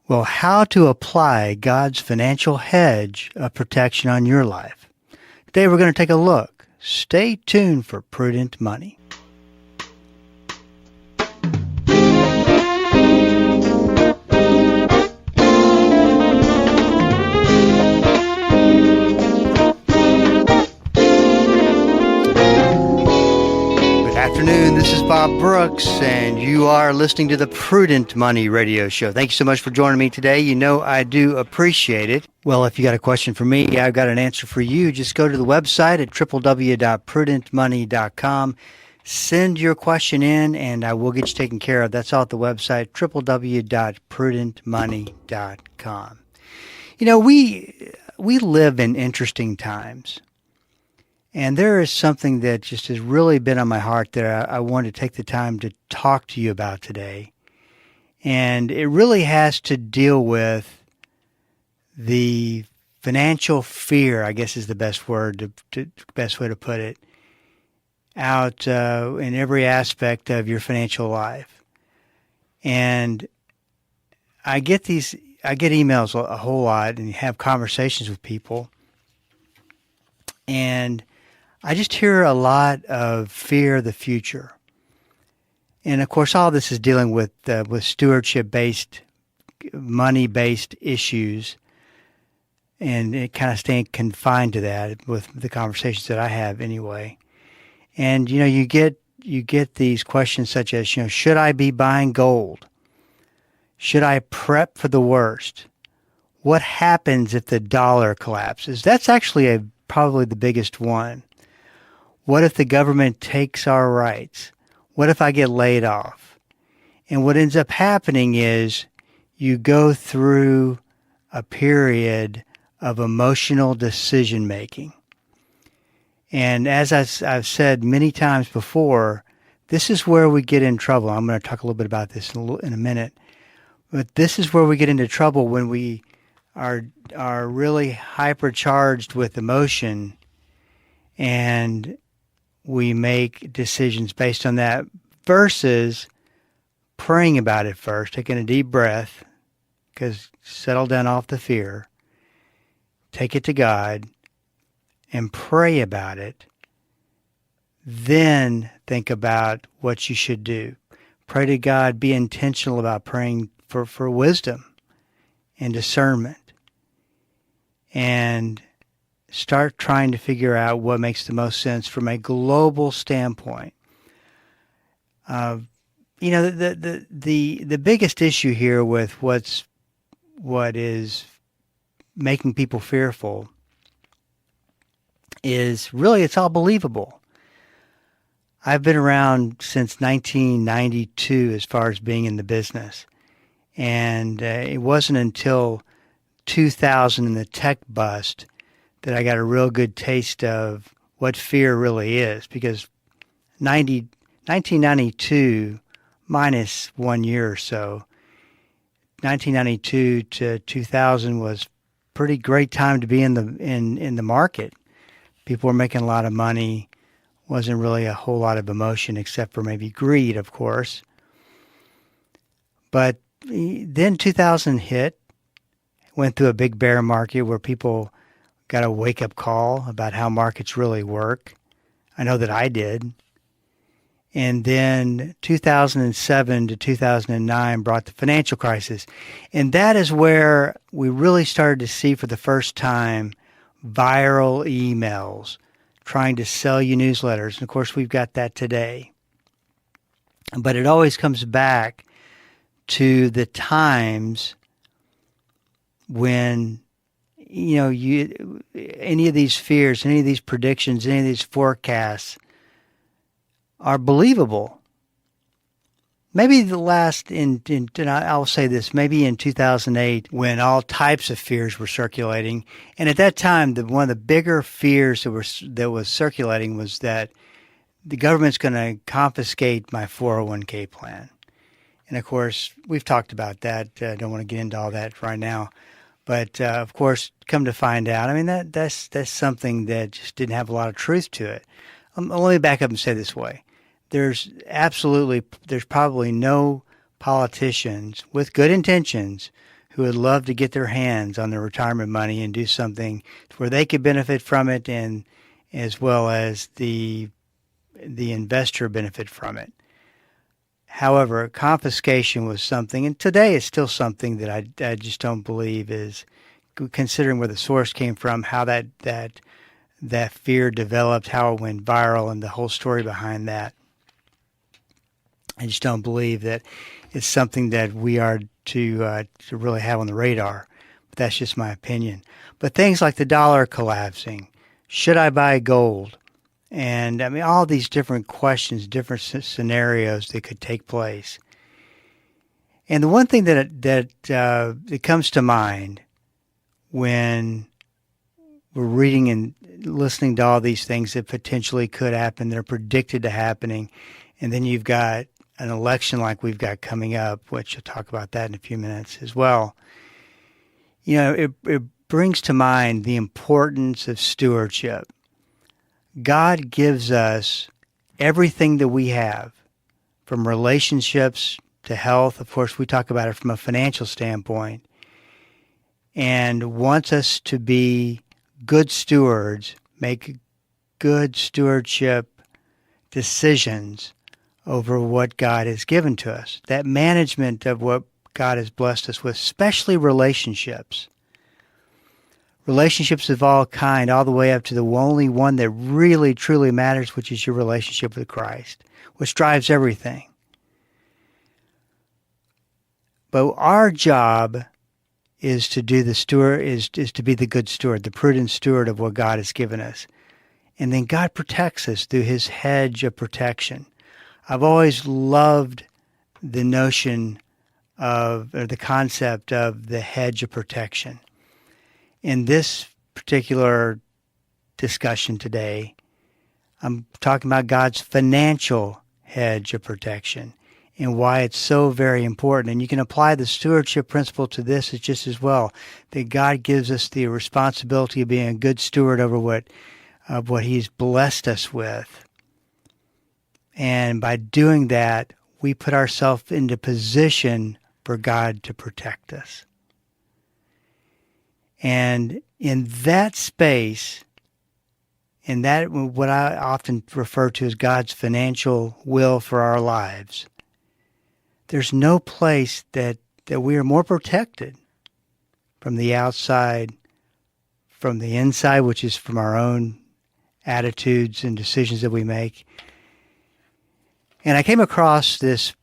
Well, how to apply God's financial hedge of protection on your life. Today we're going to take a look. Stay tuned for Prudent Money. Afternoon, this is Bob Brooks, and you are listening to the Prudent Money Radio Show. Thank you so much for joining me today. You know I do appreciate it. Well, if you got a question for me, I've got an answer for you. Just go to the website at www.prudentmoney.com. Send your question in, and I will get you taken care of. That's all at the website, www.prudentmoney.com. You know, we live in interesting times. And there is something that just has really been on my heart that I want to take the time to talk to you about today. And it really has to deal with the financial fear, I guess is the best word, best way to put it, out in every aspect of your financial life. And I get emails a whole lot and have conversations with people. And I just hear a lot of fear of the future. And of course, all this is dealing with stewardship-based, money-based issues. And it kind of staying confined to that with the conversations that I have anyway. And, you know, you get these questions such as, you know, should I be buying gold? Should I prep for the worst? What happens if the dollar collapses? That's actually probably the biggest one. What if the government takes our rights? What if I get laid off? And what ends up happening is you go through a period of emotional decision making. And as I've said many times before, this is where we get in trouble. I'm going to talk a little bit about this in a minute. But this is where we get into trouble when we are really hypercharged with emotion and we make decisions based on that versus praying about it first, taking a deep breath, because settle down off the fear, take it to God, and pray about it. Then think about what you should do. Pray to God, be intentional about praying for wisdom and discernment. And start trying to figure out what makes the most sense from a global standpoint. You know, the biggest issue here with what is making people fearful is really it's all believable. I've been around since 1992 as far as being in the business. And it wasn't until 2000 in the tech bust that I got a real good taste of what fear really is, because 1992 minus 1 year or so, 1992 to 2000 was pretty great time to be in the market. People were making a lot of money. Wasn't really a whole lot of emotion except for maybe greed, of course. But then 2000 hit, went through a big bear market where people got a wake-up call about how markets really work. I know that I did. And then 2007 to 2009 brought the financial crisis. And that is where we really started to see for the first time viral emails trying to sell you newsletters. And of course, we've got that today. But it always comes back to the times when, you know, any of these fears, any of these predictions, any of these forecasts are believable. Maybe the last, and I'll say this, maybe in 2008 when all types of fears were circulating. And at that time, one of the bigger fears that was circulating was that the government's going to confiscate my 401k plan. And of course, we've talked about that. I don't want to get into all that right now. But of course, come to find out, I mean, that's something that just didn't have a lot of truth to it. Let me back up and say it this way. There's probably no politicians with good intentions who would love to get their hands on their retirement money and do something where they could benefit from it, and as well as the investor benefit from it. However, confiscation was something, and today it's still something that I just don't believe is, considering where the source came from, how that fear developed, how it went viral, and the whole story behind that. I just don't believe that it's something that we are to really have on the radar. But that's just my opinion. But things like the dollar collapsing, should I buy gold? And I mean, all these different questions, different scenarios that could take place. And the one thing that comes to mind when we're reading and listening to all these things that potentially could happen, they're predicted to happening, and then you've got an election like we've got coming up, which I'll talk about that in a few minutes as well. You know, it brings to mind the importance of stewardship. God gives us everything that we have, from relationships to health. Of course, we talk about it from a financial standpoint, and wants us to be good stewards, make good stewardship decisions over what God has given to us. That management of what God has blessed us with, especially relationships. Relationships of all kind, all the way up to the only one that really, truly matters, which is your relationship with Christ, which drives everything. But our job is to do the steward, is to be the good steward, the prudent steward of what God has given us. And then God protects us through his hedge of protection. I've always loved the notion of, or the concept of, the hedge of protection. In this particular discussion today, I'm talking about God's financial hedge of protection and why it's so very important. And you can apply the stewardship principle to this just as well, that God gives us the responsibility of being a good steward over what he's blessed us with. And by doing that, we put ourselves into position for God to protect us. And in that space, in that, what I often refer to as God's financial will for our lives, there's no place that we are more protected from the outside, from the inside, which is from our own attitudes and decisions that we make. And I came across this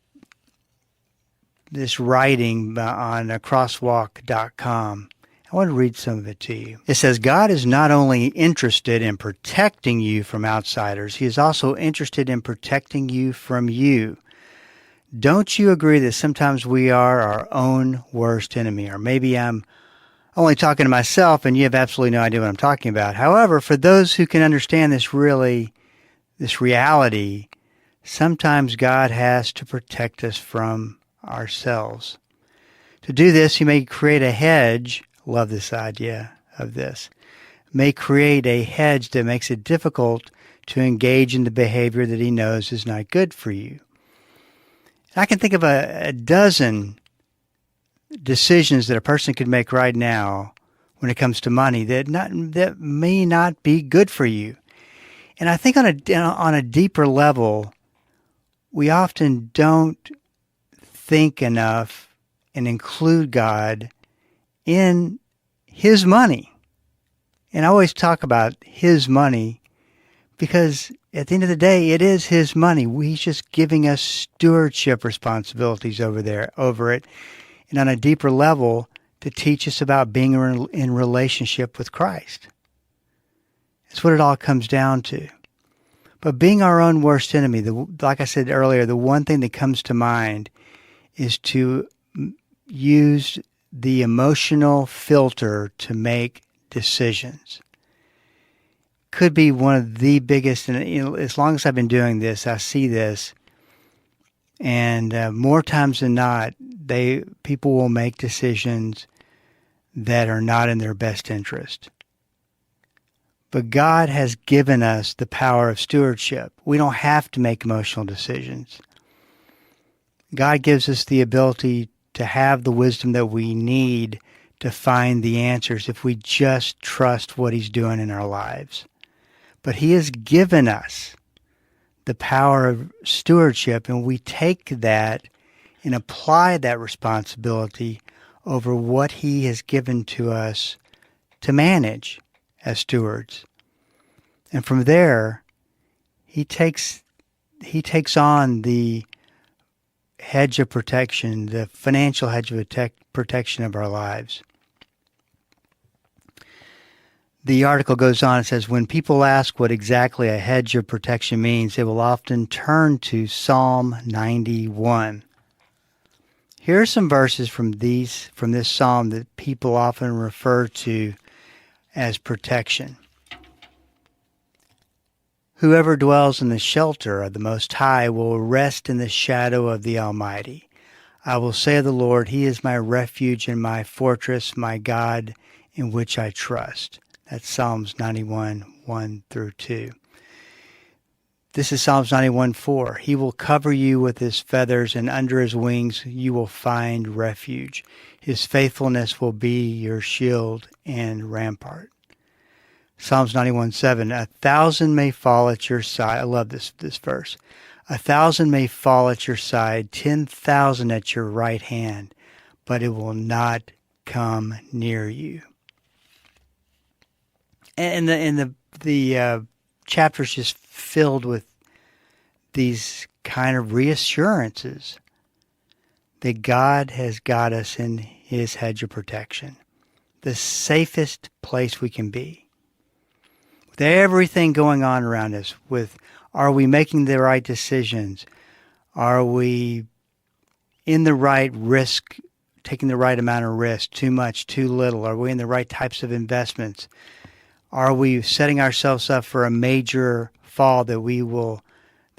writing on crosswalk.com. I want to read some of it to you. It says, God is not only interested in protecting you from outsiders, he is also interested in protecting you from you. Don't you agree that sometimes we are our own worst enemy? Or maybe I'm only talking to myself and you have absolutely no idea what I'm talking about. However, for those who can understand this reality, sometimes God has to protect us from ourselves. To do this, he may create a hedge. Love this idea of this. May create a hedge that makes it difficult to engage in the behavior that he knows is not good for you. I can think of a dozen decisions that a person could make right now when it comes to money that may not be good for you. And I think on a deeper level, we often don't think enough and include God in his money. And I always talk about his money because at the end of the day, it is his money. He's just giving us stewardship responsibilities over it, and on a deeper level to teach us about being in relationship with Christ. That's what it all comes down to. But being our own worst enemy, like I said earlier, the one thing that comes to mind is to use the emotional filter to make decisions. Could be one of the biggest, and as long as I've been doing this, I see this, and more times than not, people will make decisions that are not in their best interest. But God has given us the power of stewardship. We don't have to make emotional decisions. God gives us the ability to have the wisdom that we need to find the answers if we just trust what he's doing in our lives. But he has given us the power of stewardship, and we take that and apply that responsibility over what he has given to us to manage as stewards. And from there, he takes on the hedge of protection, the financial hedge of protection of our lives. The article goes on and says, when people ask what exactly a hedge of protection means, they will often turn to Psalm 91. Here are some verses from this psalm that people often refer to as protection. Whoever dwells in the shelter of the Most High will rest in the shadow of the Almighty. I will say of the Lord, He is my refuge and my fortress, my God in which I trust. That's Psalms 91, 1 through 2. This is Psalms 91, 4. He will cover you with His feathers, and under His wings you will find refuge. His faithfulness will be your shield and rampart. Psalms 91, 7. 1,000 may fall at your side. I love this verse. 1,000 may fall at your side, 10,000 at your right hand, but it will not come near you. And the chapter's just filled with these kind of reassurances that God has got us in His hedge of protection, the safest place we can be. With everything going on around us, are we making the right decisions? Are we in the right risk, taking the right amount of risk, too much, too little? Are we in the right types of investments? Are we setting ourselves up for a major fall that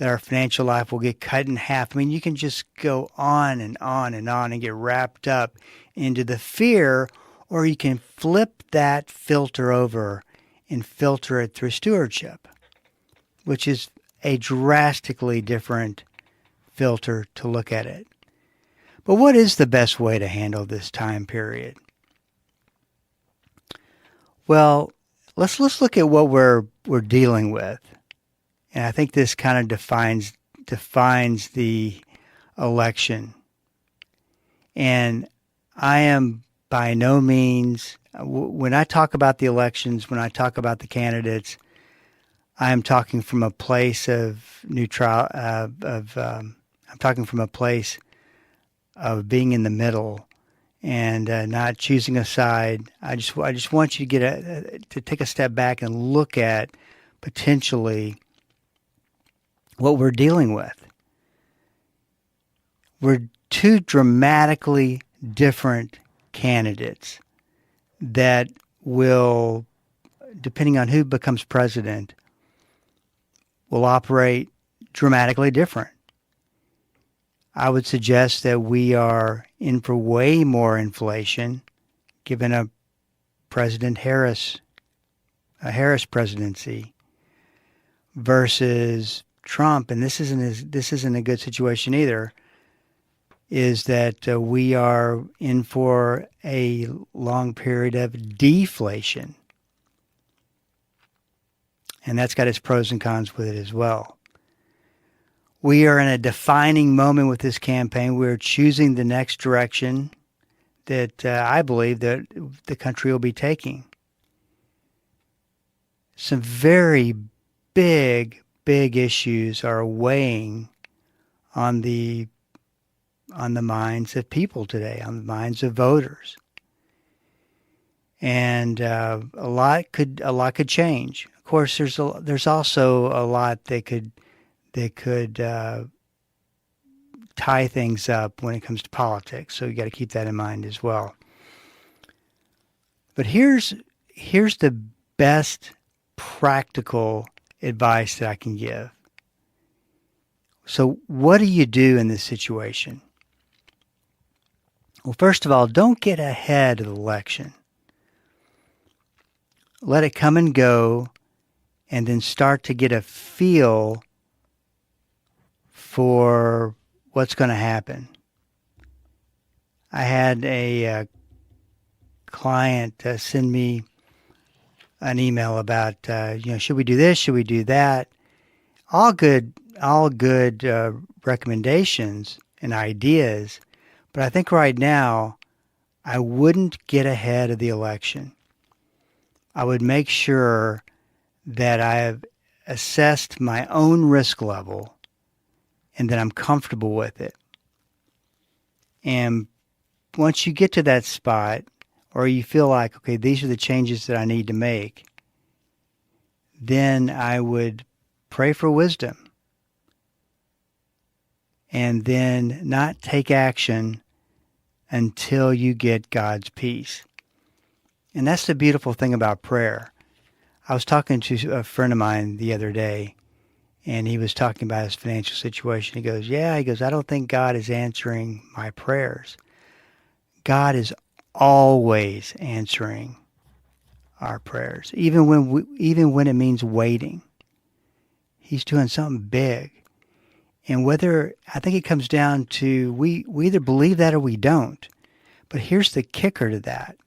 our financial life will get cut in half? I mean, you can just go on and on and on and get wrapped up into the fear, or you can flip that filter over and filter it through stewardship, which is a drastically different filter to look at it. But what is the best way to handle this time period? Well, let's look at what we're dealing with. And I think this kind of defines the election. And I am by no means, when I talk about the elections, when I talk about the candidates, I am talking from a place of I'm talking from a place of being in the middle and not choosing a side. I just want you to to take a step back and look at potentially what we're dealing with. We're two dramatically different candidates that will, depending on who becomes president, will operate dramatically different. I would suggest that we are in for way more inflation given a Harris presidency versus Trump, and this isn't a good situation either, is that we are in for a long period of deflation. And that's got its pros and cons with it as well. We are in a defining moment with this campaign. We're choosing the next direction that I believe that the country will be taking. Some very big issues are weighing on the minds of people today, on the minds of voters. And a lot could change. Of course, there's also a lot that could tie things up when it comes to politics. So you got to keep that in mind as well. But here's the best practical advice that I can give. So what do you do in this situation? Well, first of all, don't get ahead of the election. Let it come and go, and then start to get a feel for what's going to happen. I had a client send me an email about, should we do this? Should we do that? All good recommendations and ideas. But I think right now, I wouldn't get ahead of the election. I would make sure that I have assessed my own risk level and that I'm comfortable with it. And once you get to that spot, or you feel like, okay, these are the changes that I need to make, then I would pray for wisdom and then not take action until you get God's peace. And that's the beautiful thing about prayer. I was talking to a friend of mine the other day, and he was talking about his financial situation. He goes, I don't think God is answering my prayers. God is always answering our prayers, even when it means waiting. He's doing something big. And I think it comes down to we either believe that or we don't. But here's the kicker to that,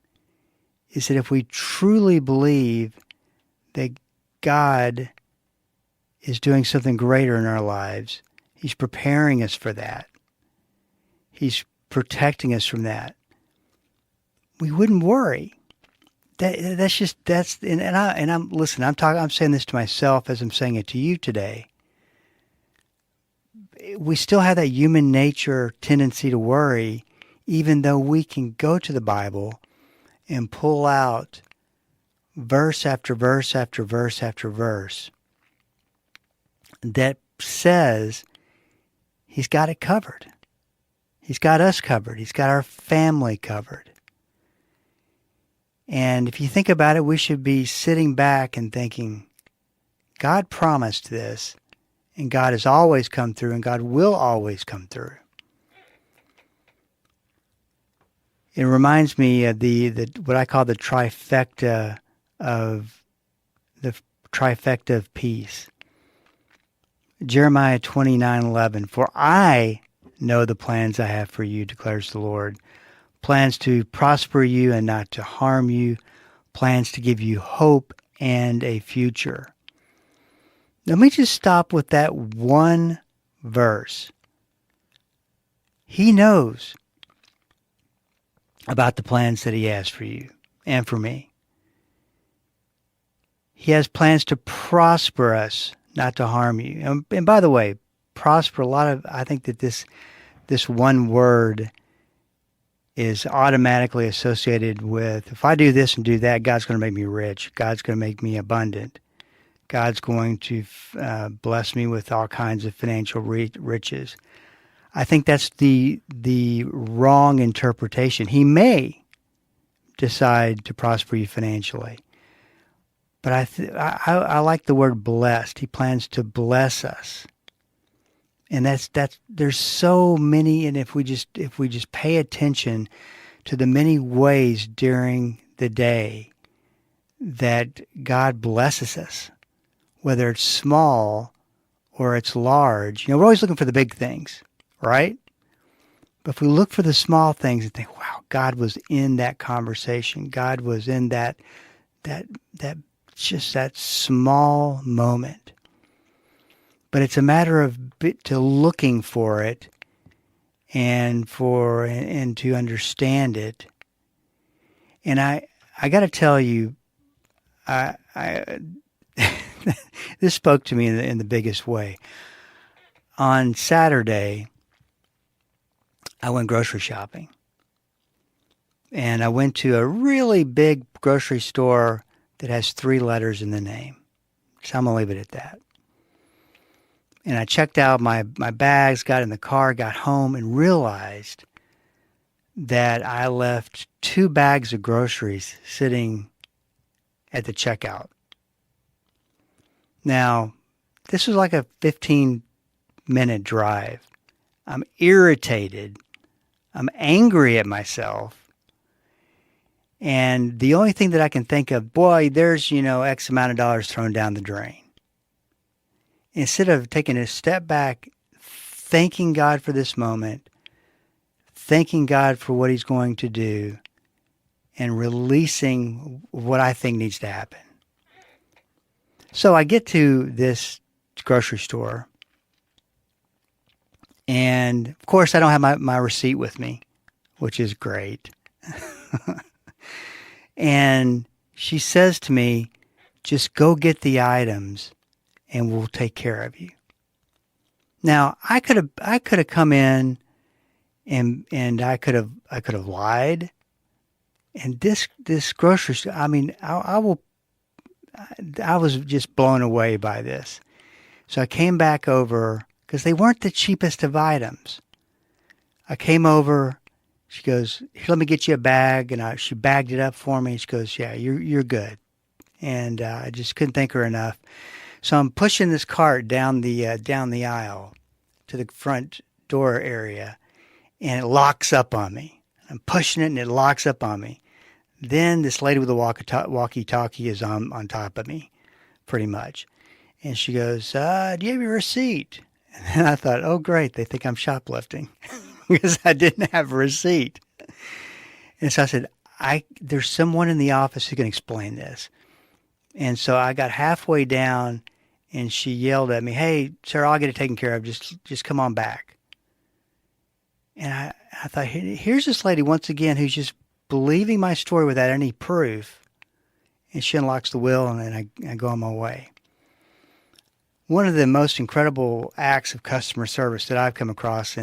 is that if we truly believe that God is doing something greater in our lives, He's preparing us for that, He's protecting us from that, we wouldn't worry. I'm saying this to myself as I'm saying it to you today. We still have that human nature tendency to worry, even though we can go to the Bible and pull out verse after verse after verse after verse that says He's got it covered. He's got us covered. He's got our family covered. And if you think about it, we should be sitting back and thinking, God promised this, and God has always come through, and God will always come through. It reminds me of the what I call the trifecta of peace. Jeremiah 29:11. For I know the plans I have for you, declares the Lord. Plans to prosper you and not to harm you. Plans to give you hope and a future. Let me just stop with that one verse. He knows about the plans that He has for you and for me. He has plans to prosper us, not to harm you. And by the way, prosper, I think that this one word is automatically associated with, if I do this and do that, God's going to make me rich. God's going to make me abundant. God's going to bless me with all kinds of financial riches. I think that's the wrong interpretation. He may decide to prosper you financially, but I like the word blessed. He plans to bless us, and that's there's so many. And if we just pay attention to the many ways during the day that God blesses us, whether it's small or it's large. We're always looking for the big things, right? But if we look for the small things and think, wow, God was in that conversation. God was in that small moment. But it's a matter of to looking for it and to understand it. And I got to tell you, I this spoke to me in the biggest way. On Saturday, I went grocery shopping. And I went to a really big grocery store that has 3 letters in the name. So I'm going to leave it at that. And I checked out my bags, got in the car, got home, and realized that I left 2 bags of groceries sitting at the checkout. Now, this was like a 15-minute drive. I'm irritated. I'm angry at myself. And the only thing that I can think of, boy, there's, X amount of dollars thrown down the drain. Instead of taking a step back, thanking God for this moment, thanking God for what he's going to do and releasing what I think needs to happen. So I get to this grocery store, and of course I don't have my receipt with me, which is great. And she says to me, just go get the items and we'll take care of you. Now, I could have come in and I could have lied. And this grocery store, I mean, I was just blown away by this. So I came back over because they weren't the cheapest of items. I came over. She goes, "Here, let me get you a bag," and she bagged it up for me. She goes, "Yeah, you're good." And I just couldn't thank her enough. So I'm pushing this cart down the aisle to the front door area, and it locks up on me. I'm pushing it, and it locks up on me. Then this lady with the walkie-talkie is on top of me, pretty much. And she goes, "Do you have your receipt?" And then I thought, oh, great, they think I'm shoplifting because I didn't have a receipt. And so I said, there's someone in the office who can explain this. And so I got halfway down, and she yelled at me, "Hey, sir, I'll get it taken care of. Just come on back." And I thought, here's this lady once again who's just believing my story without any proof. And she unlocks the wheel, and then I go on my way. One of the most incredible acts of customer service that I've come across,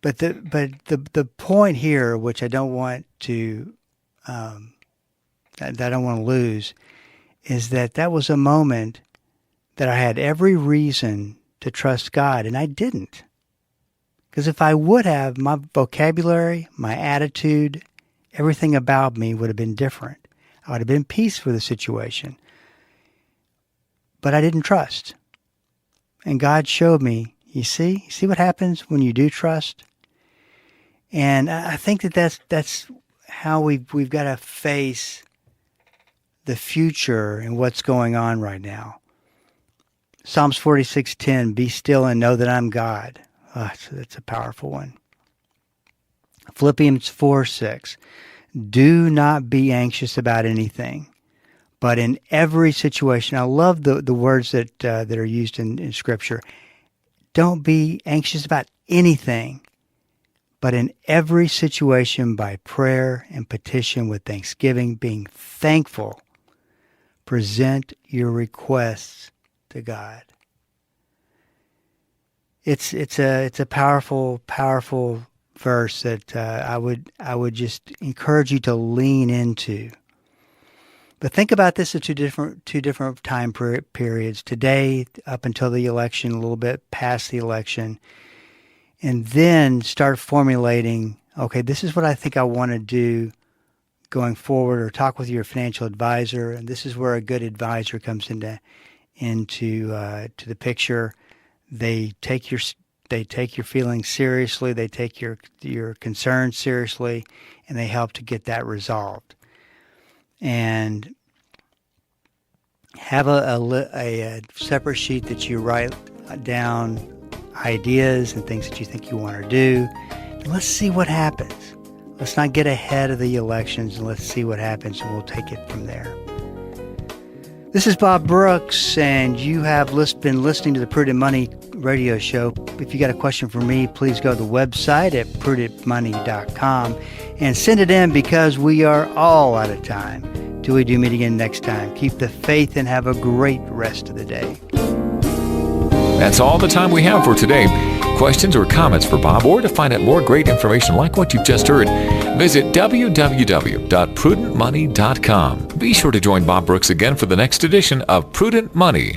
but the point here, which I don't want to that I don't want to lose, is that was a moment that I had every reason to trust God, and I didn't. Because if I would have, my vocabulary, my attitude, everything about me would have been different. I would have been peace for the situation. But I didn't trust. And God showed me, you see what happens when you do trust? And I think that's how we've got to face the future and what's going on right now. Psalms 46:10, be still and know that I'm God. Oh, that's a powerful one. Philippians 4:6, do not be anxious about anything, but in every situation. I love the words that are used in Scripture. Don't be anxious about anything, but in every situation by prayer and petition with thanksgiving, being thankful, present your requests to God. It's a powerful verse that I would just encourage you to lean into. But think about this at two different time periods. Today, up until the election, a little bit past the election, and then start formulating, okay, this is what I think I want to do going forward, or talk with your financial advisor. And this is where a good advisor comes into the picture. They take your feelings seriously. They take your concerns seriously, and they help to get that resolved. And have a separate sheet that you write down ideas and things that you think you want to do. And let's see what happens. Let's not get ahead of the elections, and let's see what happens, and we'll take it from there. This is Bob Brooks, and you have been listening to the Prudent Money radio show. If you got a question for me, please go to the website at prudentmoney.com and send it in, because we are all out of time. Till we do meet again next time, keep the faith and have a great rest of the day. That's all the time we have for today. Questions or comments for Bob, or to find out more great information like what you've just heard, visit www.prudentmoney.com. Be sure to join Bob Brooks again for the next edition of Prudent Money.